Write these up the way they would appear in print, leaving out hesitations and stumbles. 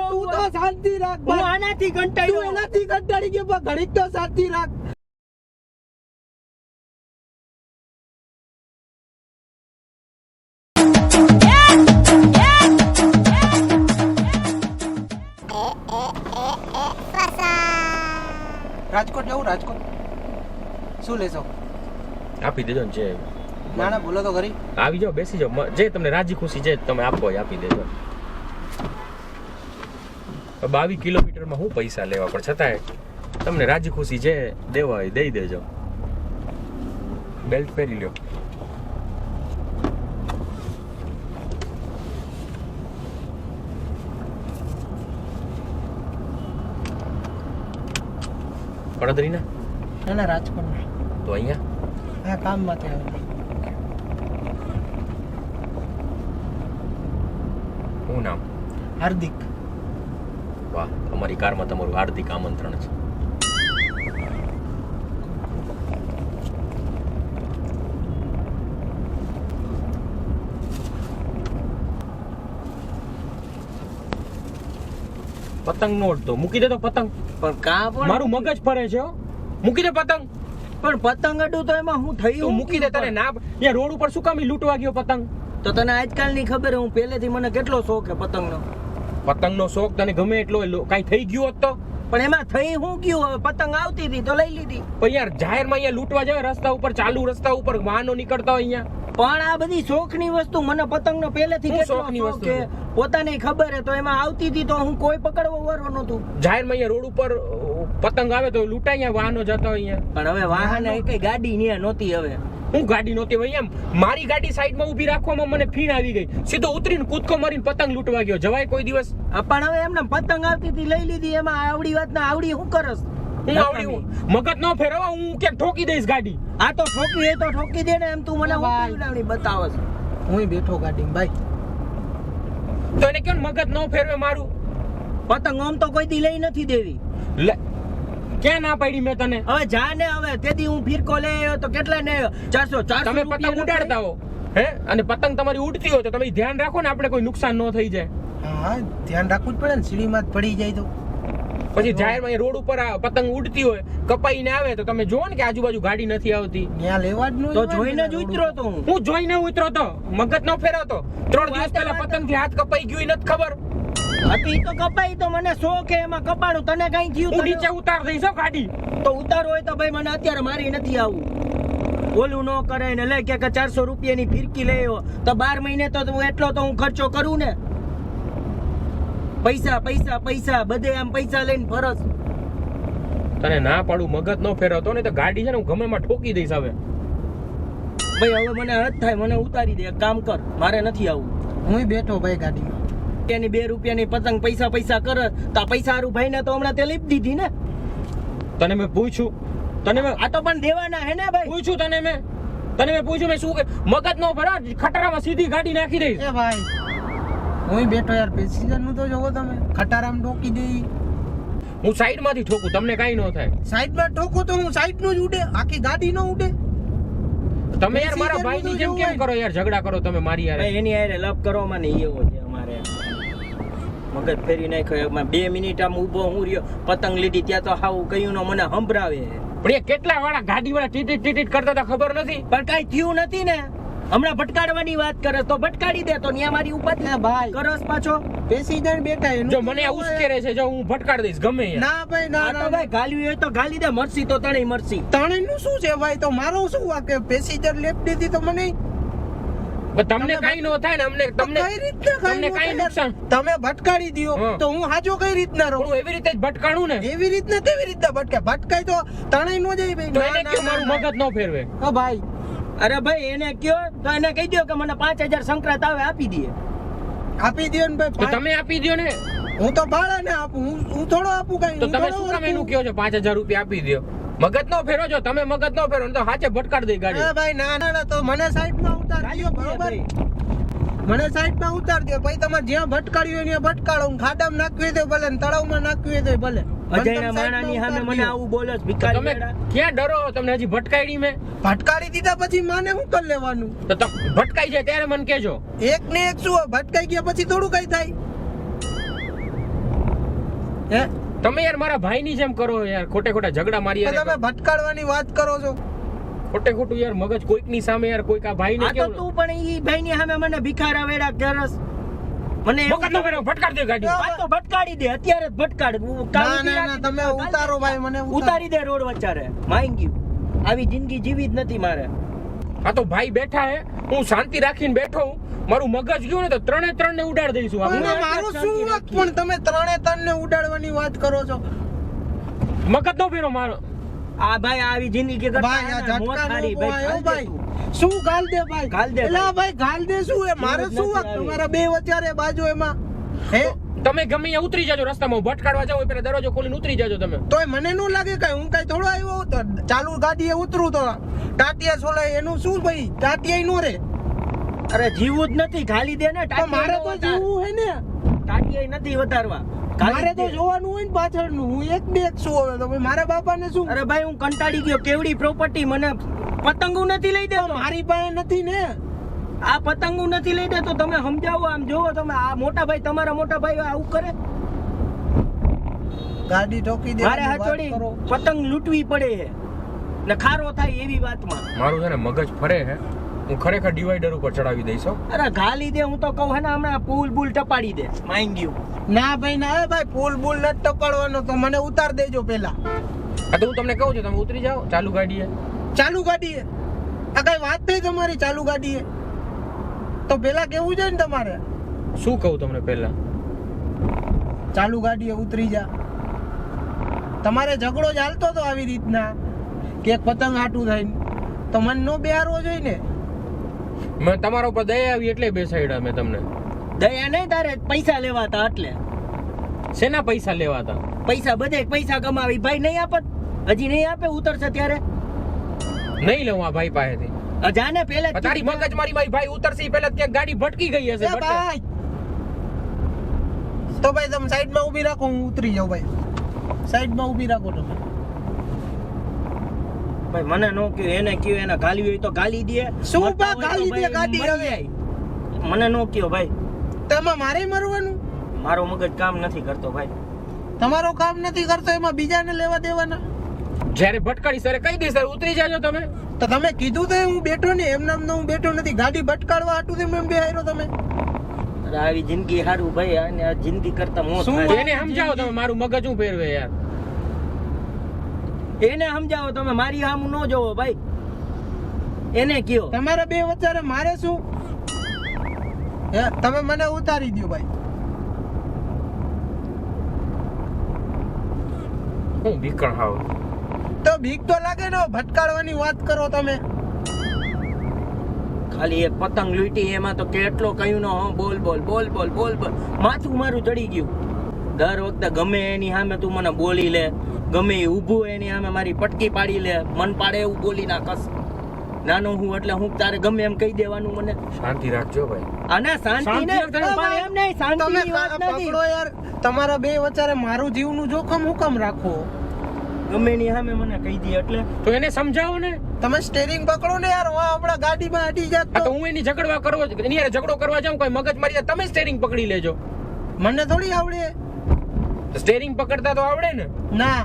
તું તો શાંતિ રાખ હું આનાથી કંટાળ્યો. તું એનાથી કંટાળી ગયો પણ ઘડીક તો શાંતિ રાખ. રાજકોટ જવું? રાજકોટ શું લેશો? આપી દેજો ને જે ના ના બોલો તો ખરી. આવી જાઓ, બેસી જાઓ, જે તમને રાજી ખુશી જે તમે આપો એ આપી દેજો. 22 કિલોમીટરમાં હું પૈસા લેવા, પણ છતાંય તમને રાજી ખુશી જે દેવા હોય દઈ દેજો. બેલ્ટ પહેરી લ્યો. પડદરી ના ના ના રાજકોટ ના. તો અહીંયા હા કામમાંથી આવે. શું નામ? હાર્દિક. વાહ, અમારી કારમાં તમારું હાર્દિક આમંત્રણ છે. પતંગ નો ઉડતો, મૂકી દે તો પતંગ. પણ કા પણ મારું મગજ ફરે છે હો. મૂકી દે પતંગ. પણ પતંગ અડું તો એમાં હું થયું? તું મૂકી દે. તને ના અહીંયા રોડ ઉપર શું કામ ઈ લૂંટવા ગયો પતંગ? તો તને આજકાલની ખબર હું પહેલેથી મને કેટલો શોખ છે પતંગનો. પતંગનો શોખ તને ગમે એટલો કાઈ થઈ ગયું હોત તો? પણ એમાં થઈ હું ગયું? હવે પતંગ આવતી હતી તો લઈ લીધી. પણ યાર જાહેરમાં અહીંયા લૂંટવા જાય રસ્તા ઉપર, ચાલુ રસ્તા ઉપર વાહનો નીકળતા હોય અહીંયા. પણ આ બધી શોખની વસ્તુ, મને પતંગનો પહેલેથી શું કેટલો શોખની શોખ વસ્તુ છે છે? પોતાને ખબર છે તો એમાં આવતી હતી તો હું કોઈ પકડવો વરવો નહોતું. જાહેરમાં અહીંયા રોડ ઉપર પતંગ આવે તો લૂંટાય, અહીંયા વાહનો જતા હોય અહીંયા. પણ હવે વાહન કઈ ગાડી ન્યા નહોતી. હવે હું ગાડી નહોતી ભાઈ, એમ મારી ગાડી સાઈડમાં ઊભી રાખવામાં મને ફીણ આવી ગઈ. સીધો ઉતરીને કૂદકો મારીને પતંગ લૂંટવા ગયો. જવાય કોઈ દિવસ? પણ હવે એમને પતંગ આવતી હતી લઈ લીધી. એમાં આવડી વાત ના આવડી શું કરસ? હું આવડી મગજ ન ફેરવા, હું ક્યાંક ઠોકી દઈશ ગાડી. આ તો ઠોકી એ તો ઠોકી દે ને. એમ તું મને ઉડાવણી બતાવસ. હું બેઠો ગાડીમાં ભાઈ. તો એને કેમ મગજ ન ફેરવે મારું? પતંગ આમ તો કોઈ દી લઈ નથી દેવી. ક્યાં ના પાડી મેં તને? હવે જા ને. હવે તેથી હું ફિરકો લઈ આવ્યો તો કેટલા ને 400 તમે પતંગ ઉડાડતા હો હે, અને પતંગ તમારી ઉડતી હોય તો તમે ધ્યાન રાખો ને, આપણે કોઈ નુકસાન ન થઈ જાય. હા ધ્યાન રાખવું જ પડે ને, સીડીમાં જ પડી જાય તો. પછી જાહેરમાં રોડ ઉપર આ પતંગ ઉડતી હોય, કપાઈને આવે તો તમે જોવો ને કે આજુબાજુ ગાડી નથી આવતી. ત્યાં લેવા જ ન તો જોઈને જ ઉતરો તો હું જોઈને ઉતરો તો, મગજ ન ફેરવતો. 3 દિવસ પહેલા પતંગ થી હાથ કપાઈ ગયું નથી ખબર? હતી તો કપાઈ તો મને શોખ છે એમાં કપાડું. તને કઈ થયું? હું નીચે ઉતાર દઈશ ગાડી. તો ઉતારો હોય તો ભાઈ મને અત્યારે મારી નથી આવું. ઓલું ન કરે ને લે કે 400 રૂપિયાની ફિરકી લઈ આવ્યો તો 12 મહિને તો એટલો તો હું ખર્ચો કરું ને. પૈસા પૈસા પૈસા બધે આમ પૈસા લઈને ફરસ. તને ના પાડું, મગજ ન ફેરવતો ને તો ગાડી છે ને હું ગમે માં ઠોકી દઈશ. હવે ભાઈ હવે મને હદ થાય, મને ઉતારી દે. એક કામ કર, મારે નથી આવું. હું બેઠો ભાઈ ગાડીમાં. એની 2 રૂપિયાની પતંગ પૈસા કરે તો આ પૈસા હારું ભાઈ ને તો હમણાં તે લીપ દીધી ને. તને મેં પૂછ્યું, આ તો પણ દેવાના હે ને ભાઈ. પૂછ્યું તને મેં પૂછ્યું મેં શું કે મગજ નો ફેરવ, ખટારામાં સીધી ગાડી નાખી દઈશ. એ ભાઈ હું બેઠો યાર, પેસેન્જર નું તો જોવો તમે. ખટારામ ઠોકી દઈ. હું સાઈડ માંથી ઠોકું, તમને કઈ ન થાય. સાઈડમાં ઠોકો તો હું સાઈડ નું જ ઉડે, આખી ગાડી નો ઉડે. તમે યાર મારા ભાઈ ની જેમ કેમ કરો યાર? ઝઘડા કરો તમે મારી યાર. એની હારે લપ કરવામાં ને એવો છે અમારે. મગજ ફેરી નાખ્યો. 2 મિનિટ આમ ઊભો હું રહ્યો, પતંગ લીધી ત્યાં તો હાવ કયું નો મને સંભળાવે. પણ એ કેટલા વાળા ગાડી વાળા ટીટીટ કરતા હતા ખબર નથી? પણ કઈ થયું નથી ને. હમણાં ભટકાડવાની વાત કરે તો ભટકાડી દે તો ન્યા મારી ઉપર ભાઈ કરસ પાછો. પેસેન્જર બેઠા એનું જો મને ઉશ્કેરે છે, જો હું ભટકાડી દઈશ ગમે યાર. ના ભાઈ ના આ તો ભાઈ ગાલ્યું હોય તો ગાલી દે. મરસી તો તણે મરસી. તણે નું શું છે ભાઈ? તો મારો શું વાકે? પેસેન્જર લેફ્ટ દીધી તો મને તમને કઈ ન થાય ને, અમને તમને કઈ રીતના તમને કઈ નુકસાન? તમે ભટકાડી દયો તો હું હાજો કઈ રીતના રહું? હું એવી રીતે જ ભટકાણું ને. એવી રીતના કેવી રીતના ભટકાય તો તણાઈ નો જાય ભાઈ. તો એને કેમ મારું મગજ ન ફેરવે? ઓ ભાઈ અરે ભાઈ એને કયો તો એને કહી દો કે મને 5000 સંક્રાંત આવે આપી દે. આપી દયો ને તો ભાઈ. તમે આપી દો ને. હું તો ભાડાને આપું, હું થોડો આપું કઈ. તો તમે શું કામ એનું કહો છો 5000 રૂપિયા આપી દો? મગજ નો ફેરો છો તમે, મગજ નો ફેરો તો હાચે ભટકાડી દઈ ગાડી. ભાઈ ના ના તો મને સાઈડમાં ઉતાર દયો બરોબર. મને સાઈડમાં ઉતાર દો ભાઈ. તમારે જ્યાં ભટકાડ્યું હોય ત્યાં ભટકાડો. ખાડામાં નાખવી દે ભલે, તળાવમાં નાખવી દે ભલે. અજયના માણાની સામે મને આવું બોલસ ભિખારી. તમે ક્યાં ડરો? તમને હજી ભટકાડી મેં? ભટકાડી દીધા પછી માને શું કરી લેવાનું? તો ભટકાઈ જાય ત્યારે મને કહેજો. એક ને એક શું ભટકાઈ ગયા પછી થોડું કઈ થાય? હે તમે યાર મારા ભાઈની જેમ કરો યાર, ખોટે ખોટા ઝઘડા મારી તો તમે યાર, ભટકાડવાની વાત કરો છો. ખોટે ખોટું યાર મગજ કોઈકની સામે યાર, કોઈક આ ભાઈને આ તો કેવું તું પણ ઈ ભાઈની સામે મને ભિખારા વેડા કરસ. મને એવું મગજ નો કર્યો, ભટકાડ દે ગાડી. આ તો ભટકાડી દે, અત્યારે જ ભટકાડ. ના ના ના તમે ઉતારો ભાઈ, મને ઉતારી દે રોડ વચ્ચારે. માંગી આવી જિંદગી જીવી જ નથી મારે. આ તો ભાઈ બેઠા હે, હું શાંતિ રાખીને બેઠો હું, મારું મગજ ગયું ને તો ત્રણે ત્રણ ને ઉડાડ દઈશું પણ આપણે. મારું શું વાત, પણ તમે ત્રણે ત્રણ ને ઉડાડવાની વાત કરો છો. મગજ નો ફેરો મારો. આ ભાઈ આવી જિંદગી ભાઈ આ કરતા મોત ઝટકા હારી. નો ભાઈ આવ્યો ગાલ દે ભાઈ. તું. શું ગાલ દે ભાઈ? ગાલ દે એલા ભાઈ. ભાઈ ગાલ દે શું એ મારે શું વાત, નથી તમારા બે વચ્ચે બાજુ એમાં હે તમે ગમે ત્યાં ઉતરી જાજો, રસ્તામાં હું ભટકાડવા જાઉં પેલા દરવાજો ખોલીને ઉતરી જાજો તમે. તોય મને નો લાગે કઈ હું કઈ થોડો આવ્યો તો ચાલુ ગાડીએ ઉતરું તો ટાટિયા સોલાય એનું શું ભાઈ, ટાટિયા નો રે. અરે જીવું જ નથી, ગાલી દે ને. તો મારે તો જીવવું હે ને, ટાટિયા નથી વધારવા. ગાલી મારે તો દે. જોવાનું હોય ને પાછળનું. હું એક બે એક શું હવે તો ભાઈ મારા બાપાને શું. અરે ભાઈ હું કંટાળી ગયો. કેવડી પ્રોપર્ટી, મને પતંગો નથી લઈ દેતો. મારી પાસે નથી ને. આ પતંગો નથી લઈ દેતો. તમે સમજાવો, આમ જોવો તમે. આ મોટા ભાઈ, તમારા મોટા ભાઈ આવું કરે. ગાડી ઠોકી દે મારે હાચોડી પતંગ લૂંટવી પડે છે ને ખારો થાય એવી વાતમાં. મારું છે ને મગજ ફરે હે, હું ખરેખર ડિવાઈડર ઉપર ચડાવી દઈશ હો. અરે ગાલી દે, હું તો કહું હે ને હમણાં પુલ બુલ ટપાડી દે. માંગ્યું ના ભાઈ ના ભાઈ, પુલ બુલ નથી ટપાડવાનો, તો મને ઉતાર દેજો પેલા. હા તો હું તમને કહું છું, તમે ઉતરી જાઓ ચાલુ ગાડીએ. ચાલુ ગાડીએ આ કઈ વાત થઈ તમારી? ચાલુ ગાડીએ તો પેલા કેવું છે ને તમારે. શું કહું તમને પહેલા? ચાલુ ગાડીએ ઉતરી જા. તમારે ઝઘડો જ હાલતો તો આવી રીતના કે એક પતંગ હાટું થાય તો મન નો બેહારવો જોઈએ ને. મેં તમારા ઉપર દયા આવી એટલે બેસાડ્યા મેં તમને. દયા નહીં, તારે પૈસા લેવાતા એટલે. શેના પૈસા લેવાતા? પૈસા બધે પૈસા કમાવી. ભાઈ નહીં આપત, હજી નહીં આપે. ઉતરશે ત્યારે નહીં લઉં આ ભાઈ પાસેથી. જાને પેલે તારી મગજ મારી ભાઈ ઉતરશે ઈ પહેલા ત્યાં ગાડી ભટકી ગઈ હશે. એ ભાઈ તો ભાઈ તમે સાઈડમાં ઊભી રાખો, હું ઉતરી જાઉં. ભાઈ સાઈડમાં ઊભી રાખો તમે. ભાઈ મને નો કયો, એને કયો, એને ગાલી હોય તો ગાલી દે. શું મરતા બા હોય તો ગાલી દે ભાઈ ગાડી મરી હવે? જાય. મને નો કયો ભાઈ, તેમાં મારે મરવાનું? મારો મગજ કામ નથી કરતો ભાઈ. તમારો કામ નથી કરતો, એમાં બીજાને લેવા દેવાના. જ્યારે ભટકાડી સરે કહી દઈશ સર ઉતરી જાજો તમે. તો તમે કીધું તો હું બેઠો ને, એમ નામ હું બેઠો નથી. ગાડી ભટકાડવા હાટું તેમ એમ બેહાર્યો તમે. અરે આવી જિંદગી હારું ભાઈ, અને આ જિંદગી કરતા મોત શું થાય. એને સમજાવો તમે, મારું મગજ હું ફેરવે યાર. એને સમજાવો તમે, મારી સામું ન જોવો ભાઈ. એને કયો તમારા બે વચ્ચે મારે શું? હે તમે મને ઉતારી દો ભાઈ. હું બીકણ હાવ. તો બીક તો લાગે ને, ભટકાડવાની વાત કરો તમે. ખાલી એક પતંગ લૂંટી એમાં તો કેટલો કયું નો બોલ બોલ બોલ બોલ બોલ બોલ. માથું મારું ચડી ગયું. દર વખતે ગમે એની સામે તું મને બોલી લે, ગમે એ ઊભું એની સામે મારી પટકી પાડી લે, મન પાડે એવું બોલી નાખસ. નાનો હું એટલે હું તારે ગમે એમ કહી દેવાનું મને. શાંતિ રાખજો ભાઈ. આને શાંતિ ને પણ એમ નહીં, શાંતિની વાત નથી. પકડો યાર, તમારા બે વચ્ચે મારું જીવનું જોખમ હું કામ રાખો? ગમે એની સામે મને કહી દે એટલે તો એને સમજાવો ને. તમે સ્ટેરિંગ પકડો ને યાર, હું આપણા ગાડીમાં અડી જાત આ તો તો. હું એની ઝઘડવા કરવા એની યાર ઝઘડો કરવા જાઉં કોઈ મગજ મારી જાય, તમે સ્ટેરિંગ પકડી લેજો. મને થોડી આવડે. સ્ટેરિંગ પકડતા તો આવડે ને. ના,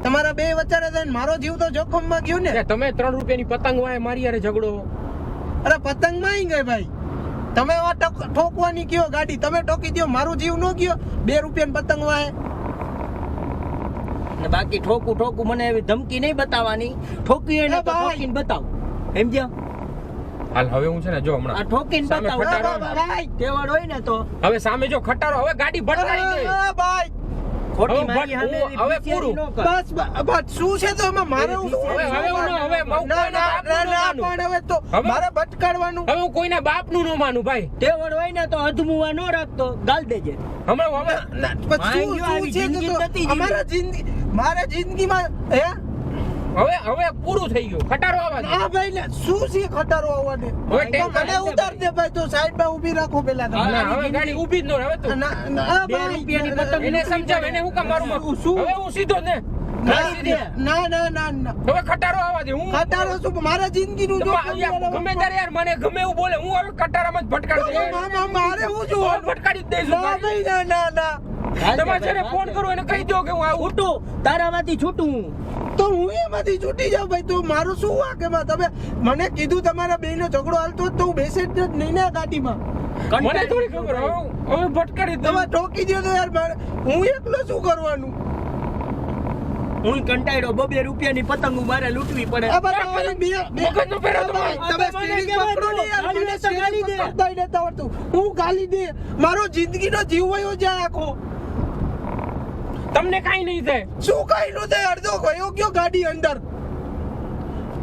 તમારા બે વચ્ચે થઈને મારો જીવ તો જોખમમાં ગયો ને. યાર, તમે 3 રૂપિયાની પતંગ વાય મારી યાર ઝઘડો. અરે પતંગ માં આવી ગઈ ભાઈ. તમે ઠોકવાની કયો ગાડી, તમે ઠોકી દો, મારું જીવ નો ગયો. 2 રૂપિયાની પતંગ વાય. ને બાકી ઠોકું ઠોકું મને એવી ધમકી નહીં બતાવવાની. ઠોકી એને તો ભાઈ. ઠોકીને બતાવ. સમજ્યા? હાલ હવે હું છે ને જો હમણાં આ ઠોકીને સામે બતાવ. ખટારો. ભાઈ કેવડ હોય ને તો હવે સામે જો ખટારો, હવે ગાડી ભટકાડી દે. અરે ભાઈ ખોટી હવે મારી સામે હું- હવે એવી પૂરું. ન કર. બસ શું છે તો એમાં મારે હું હવે હું ન- હવે હું ના કોઈના ના બાપનું ના, ન ના માનું. પણ હવે તો હવે? મારે ભટકાડવાનું. હવે હું કોઈના બાપનું ન માનું ભાઈ. તેવડ હોય ને તો અધમુવા ન રાખતો, ગાલ દેજે. હમણાં હવે ના, પણ શું આવી શું છે જિંદગી કે તો નથી અમારા જિંદગી મારા જિંદગીમાં હે હવે પૂરું થઈ ગયું. ખટારો આવવા દે. ના ભાઈ ને શું છે ખટારો આવવાને? હવે તો મને ઉતાર દે ભાઈ, તો સાઈડમાં ઊભી રાખો પેલા તમે. ના, હવે ગાડી ઊભી જ ન રહે. હવે તું ના, ના, 2 ભાઈ, રૂપિયાની ના, પતંગ એને સમજાવ, એને હું કામ મારું મારું? શું? હવે હું સીધો ને. ગાલી દે. ના ના ના ના હવે ખટારો આવવા દે. હું ખટારો શું મારા જિંદગીનું જોખમ લેવાનો. ગમે ત્યારે યાર મને ગમે એવું બોલે, હું હવે ખટારામાં જ ભટકાડી દઈશ. મારે હું છું? ભટકાડી જ દઈશ. ના ભાઈ ના ના ના તમારે છે ને ફોન કરો એને કહી દો કે હું આવું. છૂટું તારામાંથી છૂટું હું. તો હું એમાંથી છૂટી જાઉં ભાઈ. તો મારું શું વાંકેમાં? તમે મને કીધું તમારા બેયનો ઝઘડો હાલતો હોત તો હું બેસે જ નહીં ને આ ગાડીમાં. મને થોડી ખબર હવે ભટકાડી દઉં. તમે ઠોકી દો તો યાર હું એકલો શું કરવાનું? હું કંટાળ્યો 2 રૂપિયાની પતંગ મારે લૂંટવી પડે. આ બધા તમારી મગજનો ફેરો તો તમે મને steering કહેવા પકડો દો. ને યાર. ગાલી મને દે તો steering ગાલી દે. પકડતાય નથી આવડતું. હું ગાલી દે. મારો જિંદગીનો જીવ વયો જાય આખો. તમને કાઈ નહીં થાય. શું કાઈ નો થાય? અડધો ગયો ગયો ગાડી અંદર.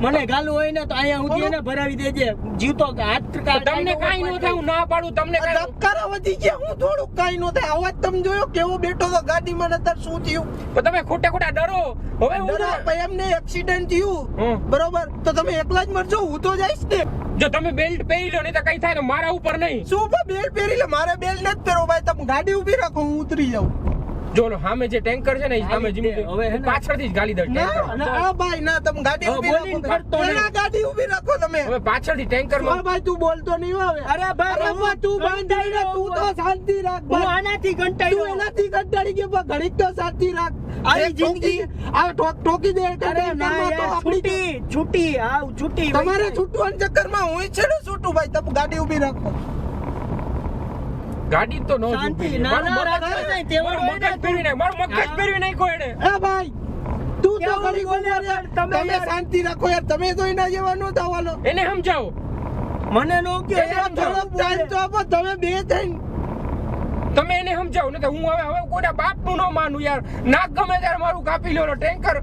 મને ગાલું હોય ને તો અહીંયા સુધી એને ભરાવી દેજે. જીવતો હાથ તમને કાઈ ન થાય હું ના પાડું. તમને કાઈ ધબકારા વધી ગયા. હું થોડુંક કાઈ નો થાય. અવાજ તમે જોયો કેવો બેઠો તો ગાડીમાં? નતર શું થયું? પણ તમે ખોટા ખોટા ડરો. હવે હું ડરા ભાઈ, એમને એક્સિડન્ટ થયું હમ. બરોબર તો તમે એકલા જ મરજો. હું તો જઈશ ને. જો તમે બેલ્ટ પહેરી લો નહીં તો કઈ થાય તો મારા ઉપર નહીં. શું બેલ પહેરી લે? મારે બેલ નથી પહેરો ભાઈ. તમે ગાડી ઊભી રાખો, હું ઉતરી જાઉં. જો લો સામે જે ટેન્કર છે ને એ સામે જીમ હવે હે ને. પાછળથી જ ગાલી દઉં ના ટેન્કર. ના આ ભાઈ ના, તમે ગાડી હવે ઊભી બોલીને રાખો. ફરતો નહીં. ના, ગાડી ઊભી રાખો તમે. હવે પાછળથી ટેન્કર હા ભાઈ, તું બોલતો નહીં હવે. અરે ભાઈ, અરે ભાઈ, તું બાંધી લે. તું તો શાંતિ રાખ હું ભાઈ. આનાથી તું કંટાળ્યો. એનાથી કંટાળી ગયો પણ ઘડીક તો શાંતિ રાખ. આવી એક ઠોકી- જિંદગી- આ ઠોકી દે એટલે અરે ના ટેન્કરમાં તો યાર, આપણી છૂટી છૂટી તમારે છૂટવાના ચક્કરમાં હું છેડો છૂટું ભાઈ. તમે ગાડી ઊભી રાખો. ગાડી તો નો શાંતિ, ઊભી. ના, મારું ના, મગજ- રાખો નહીં, તેવડ મારું મગજ ફેરવી નાખ. મારું મગજ હા. ફેરવી નાખ્યો એને. એ ભાઈ, તું તો કેવું ઘડીક બોલે ઊભો રહે. તમે તમે યાર. શાંતિ રાખો યાર. તમે તો એના જેવા નો થવાનો. એને સમજાવો. મને નો કયો એને યાર, થોડોક ટાઈમ તો આપો. તમે બે થઈને તમે એને સમજાવો ને હું હવે કોઈના બાપનું ન માનું યાર. નાક ગમે ત્યારે મારું કાપી લો ટેન્કર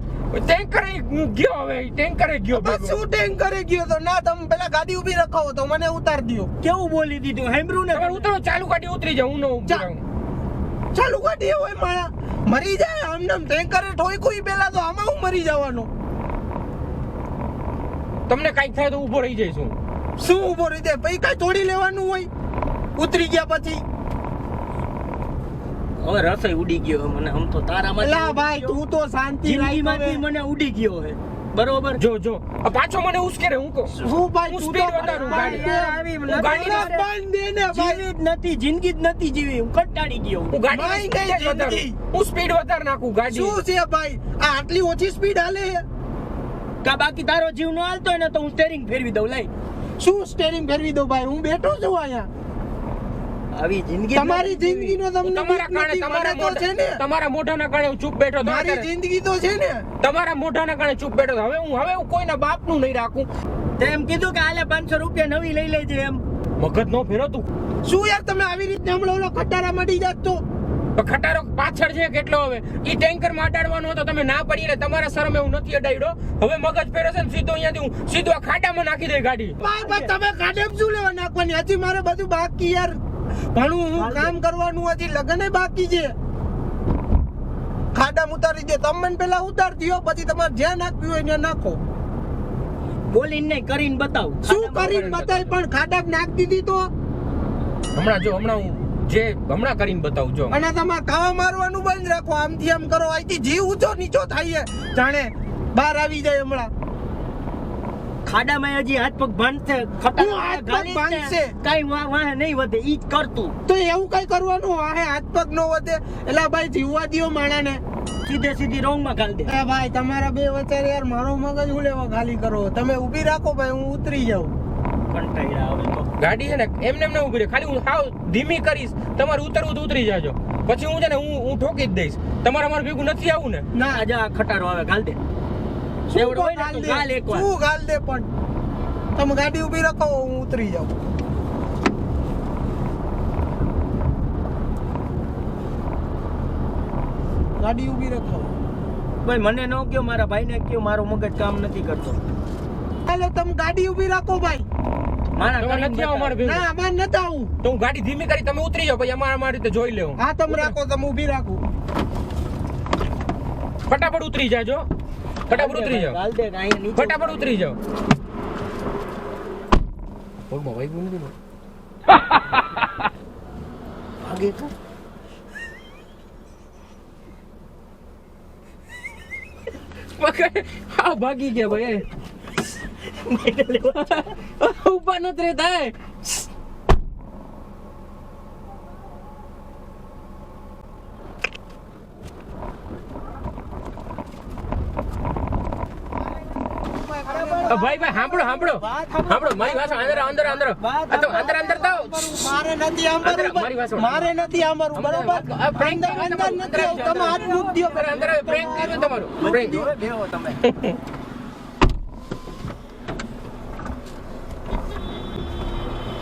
હું ગયો. હવે ટેન્કરે ગયો બસ ભેગો. શું ટેન્કરે ગયો તો? ના, તમે પેલા ગાડી ઊભી રખાવો તો મને ઉતાર દ્યો. કેવું બોલી દીધું સાંભળ્યું તમારે ને? ઉતરો ચાલુ ગાડી ઉતરી જાવ. હું ન ઊભી ચા. રહું. ચાલુ ગાડી હોય માણા મરી જાય આમને આમ. ટેન્કરે ઠોક્યું પેલા તો આમાં હું મરી જવાનો. તમને કઈક થાય તો ઊભો રહી જઈશું. શું ઊભો રહી જાય? પછી કઈ તોડી લેવાનું હોય ઉતરી ગયા પછી? હવે રસોઈ ઉડી ગયો મને. આમ તો તારામાંથી એલા ભાઈ, ઉડી ગયો. તું તો શાંતિ જિંદગીમાંથી રાખ. મને ઉડી ગયો હે. બરોબર. જો આ પાછો મને ઉશ્કેરે. હું કહું શું ભાઈ, હું તું speed તો વધારું બંધ ગાડી. દે. આવી હું ગાડી અલા, બંધ દે ને ભાઈ. જીવી જ નથી, જિંદગી જ નથી જીવી. હું કંટાળી ગયો. હું ગાડી મારી speed જ કઈ વધારું. જિંદગી? હું સ્પીડ વધાર નાખું ગાડી. શું છે ભાઈ? આ આટલી ઓછી સ્પીડ હાલે? કા બાકી તારો જીવ ન હાલતો હોય ને તો હું સ્ટેરિંગ ફેરવી દઉં. લઈ શું સ્ટેરિંગ ફેરવી દો ભાઈ? હું બેઠો છું અહીંયા. આવી જિંદગી તમારી જિંદગીનો તમને તમારા બીક કારણે નથી. મને તો છે ને. તમારા મોઢાના કારણે હું ચૂપ બેઠો હતો. મારી અત્યારે જિંદગી તો છે ને. તમારા મોઢાના કારણે ચૂપ બેઠો હતો. હવે હું કોઈના બાપનું નહીં રાખું. તેમ કીધું કે આલે 500 રૂપિયા નવી લઈ લેજે એમ. મગજ નો ફેરો તું. શું યાર, તમે આવી રીતે હમણાં ઓલો ખટારા મળી જાત તો? ખટારો પાછળ છે કેટલો. હવે ઈ ટેન્કર માં અડાડવાનો હતો તમે ના પડી એટલે તમારા શરમે હું નથી અડાડ્યો. હવે મગજ ફેરો છે ને સીધો અહીંયાથી હું સીધો આ ખાડામાં નાખી દે ગાડી. ભાઈ તમે ખાડેમ શું લેવા નાખવાની? હજી મારે બધું બાકી યાર. ભણવું, હું કામ કરવાનું, હજી લગન બાકી છે. ખાડામાં ઉતારી દે. તમે મને પેલા ઉતાર દ્યો, પછી તમારે જ્યાં નાખવી હોય ત્યાં નાખો. બોલીને નહીં, કરીને બતાવ. શું કરીને બતાવી? પણ ખાડામાં નાખ દીધી તો. હમણાં હું જે હમણાં કરીને બતાવું જો. અને તમારે ખાવા મારવાનું બંધ રાખો. આમથી આમ કરો, અહીંથી જીવ ઊંચો નીચો થાય છે. જાણે બહાર આવી જાય હમણાં. ખાડામાં હજી હાથ પગ ભાંગશે. હું હાથ પગ ભાંગશે? કાઈ વાહે નહીં વધે. ઈ જ કરતું. તો એવું કઈ કરવાનું? વાહે હાથ પગ નો વધે. એટલે ભાઈ જીવવા દ્યો માણાને. સીધે સીધી રોંગ માં ગાલ દે. એ ભાઈ, તમારા બે વચ્ચે યાર મારો મગજ હું લેવા ખાલી કરો. તમે ઊભી રાખો ભાઈ, હું ઉતરી જાઉં. કંટાળ્યા હવે તો. ગાડી છે ને એમને ન ઉભી રહે. ખાલી હું હાવ ધીમી કરીશ. તમારે ઉતરવું તો ઉતરી જાજો. પછી હું છે ને હું ઠોકી જ દઈશ. તમારે અમારે ભેગું નથી આવું ને. ના, આજે આ ખટારો આવે ગાલ દે. શું એવડો હોય ને ગાલ તો દે? ગાલ એકવાર. શું ગાલ દે? પણ તમે ગાડી ઊભી રાખો, હું ઉતરી જાઉં. ગાડી ઊભી રાખો. ભાઈ મને ન કયો, મારા ભાઈને કયો, મારો મગજ કામ નથી કરતો. હાલો, તમે ગાડી ઊભી રાખો ભાઈ. મારા તમારે નથી આવું અમારે ભેગું. ના, અમારે નથી આવું. તો હું ગાડી ધીમી કરી તમે ઉતરી જાઓ. પછી અમારી રીતે જોઈ લેવું. હા, તમે રાખો, તમે ઊભી રાખો. ફટાફટ ઉતરી જાજો. ફટાફટ ઉતરી જાઓ. ગાલ દે અહીંયા નીચે. ફટાફટ ઉતરી જાઓ. પગમાં વાગ્યું નથી ને? ભાગે તો. હા ભાગી ગયા ભાઈ. ઉભા નથી રહેતા. ભાઈ સાંભળો મારી વાત અંદર થાવ મારે નથી આંબરું મારી વાત મારે નથી આંબરું બરોબર અંદર નથી આવું. તમે હાથ મૂકી દ્યો. અંદર પ્રેન્ક કર્યું તમારું prank. બેહો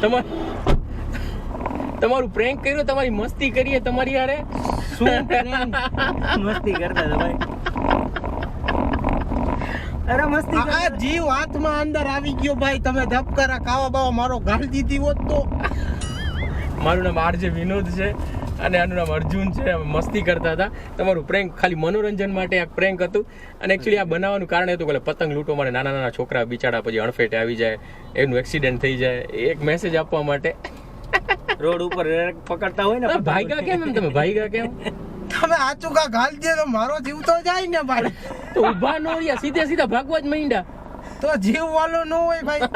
તમે તમારું પ્રેન્ક કર્યું, તમારી મસ્તી કરીએ તમારી યારે શું મસ્તી કરતા હતા ભાઈ અરે મસ્તી આ જીવ હાથમાં અંદર આવી ગયો ભાઈ. તમે ધબકારા ખાવા બાવા મારો ગાળ દીધી હોત તો મારું નામ આરજે વિનોદ છે અને આનું નામ અર્જુન છે. અમે મસ્તી કરતા હતા. તમારું પ્રેન્ક ખાલી મનોરંજન માટે એક પ્રેન્ક હતું અને એકચ્યુઅલી આ બનાવવાનું કારણ હતું કે પતંગ લૂંટવા માટે નાના છોકરા બિચારા પછી અણફેટે આવી જાય, એનું એક્સિડન્ટ થઈ જાય, એક મેસેજ આપવા માટે. રોડ ઉપર પકડતા હોય ને ભાઈગા કેમ એમ તમે ભાઈગા કેમ? તમે આચું કા ગાળ દે તો મારો જીવ તો જાય ને ભાઈ. તો ઊભા નો રહ્યા, સીધા ભાગવા જ માંડ્યા. તો જીવ વાલો ન હોય ભાઈ.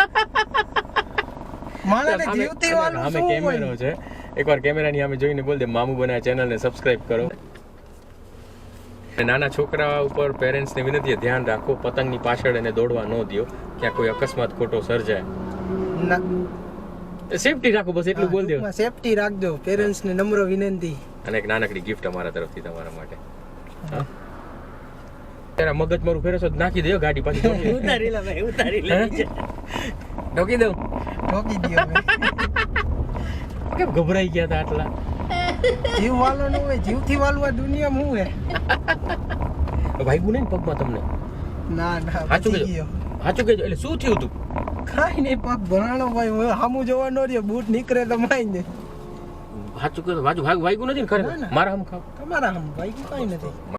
માણસને જીવતી વાળું સામે શું કેમેરો હોય? છે, એકવાર કેમેરાની સામે જોઈને બોલ દે મામુ બના ચેનલને સબસ્ક્રાઇબ કરો. નાના છોકરા ઉપર પેરેન્ટ્સને વિનંતી છે, ધ્યાન રાખો, પતંગની પાછળ એને દોડવા ન દો, ક્યાં કોઈ અકસ્માત ખોટો સર્જાય. સેફટી રાખો, બસ એટલું બોલ દો. સેફટી રાખજો, પેરેન્ટ્સ ને નમ્ર વિનંતી. અને એક નાનકડી ગિફ્ટ અમારા તરફથી તમારા માટે. તારા મગજ મારું ફેરસો નાખી દો ગાડી પાછી. ઉતારી લે ભાઈ ઉતારી લે ઢોકી દઉં. ઠોકી દ્યો હવે. કેમ ગભરાઈ ગયા હતા આટલા? જીવ વાલો ન હોય, જીવથી વાલું આ દુનિયામાં હું હે? ભાઈગું નહીં ને પગમાં તમને? ના સાચું બચી કહેજો. ગયો. સાચું કહેજો, એટલે શું થયું તું? કાંઈ નહીં, પગ ભરાણો ભાઈ. હું સામું જોવા ન રહ્યો, બૂટ નીકળે તો માઈને. સાચું કહેજો, વાઈગું નથી ને ના, ખરેખર? ના. મારા હમ ખાવ. તમારા આમ ભાઈ કાંઈ નથી.